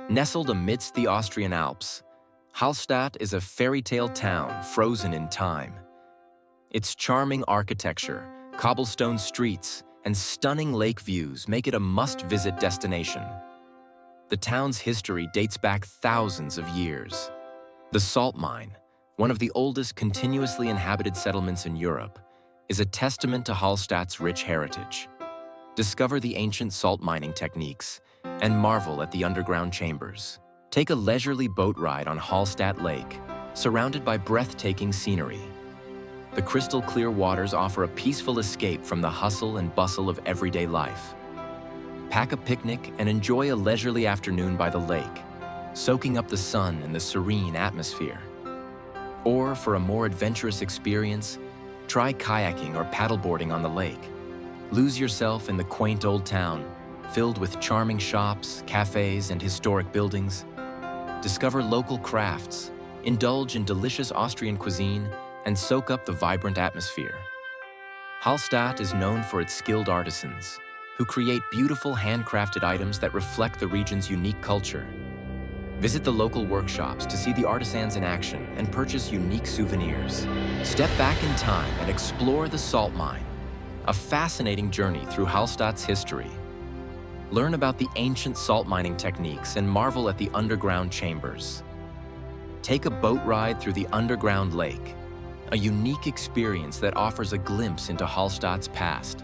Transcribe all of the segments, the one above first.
Nestled amidst the Austrian Alps, Hallstatt is a fairy tale town frozen in time. Its charming architecture, cobblestone streets, and stunning lake views make it a must-visit destination. The town's history dates back thousands of years. The salt mine, one of the oldest continuously inhabited settlements in Europe, is a testament to Hallstatt's rich heritage. Discover the ancient salt mining techniques and marvel at the underground chambers. Take a leisurely boat ride on Hallstatt Lake, surrounded by breathtaking scenery. The crystal-clear waters offer a peaceful escape from the hustle and bustle of everyday life. Pack a picnic and enjoy a leisurely afternoon by the lake, soaking up the sun and the serene atmosphere. Or, for a more adventurous experience, try kayaking or paddleboarding on the lake. Lose yourself in the quaint old town, filled with charming shops, cafes, and historic buildings. Discover local crafts, indulge in delicious Austrian cuisine, and soak up the vibrant atmosphere. Hallstatt is known for its skilled artisans, who create beautiful handcrafted items that reflect the region's unique culture. Visit the local workshops to see the artisans in action and purchase unique souvenirs. Step back in time and explore the salt mine, a fascinating journey through Hallstatt's history. Learn about the ancient salt mining techniques and marvel at the underground chambers. Take a boat ride through the underground lake, a unique experience that offers a glimpse into Hallstatt's past.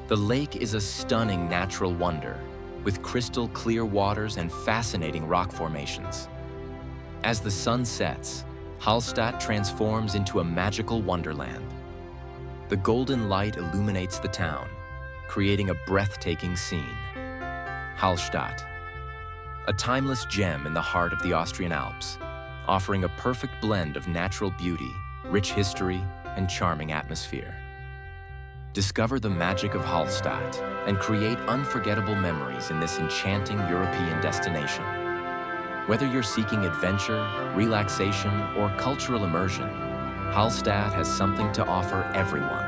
The lake is a stunning natural wonder, with crystal clear waters and fascinating rock formations. As the sun sets, Hallstatt transforms into a magical wonderland. The golden light illuminates the town, creating a breathtaking scene. Hallstatt, a timeless gem in the heart of the Austrian Alps, offering a perfect blend of natural beauty, rich history, and charming atmosphere. Discover the magic of Hallstatt and create unforgettable memories in this enchanting European destination. Whether you're seeking adventure, relaxation, or cultural immersion, Hallstatt has something to offer everyone.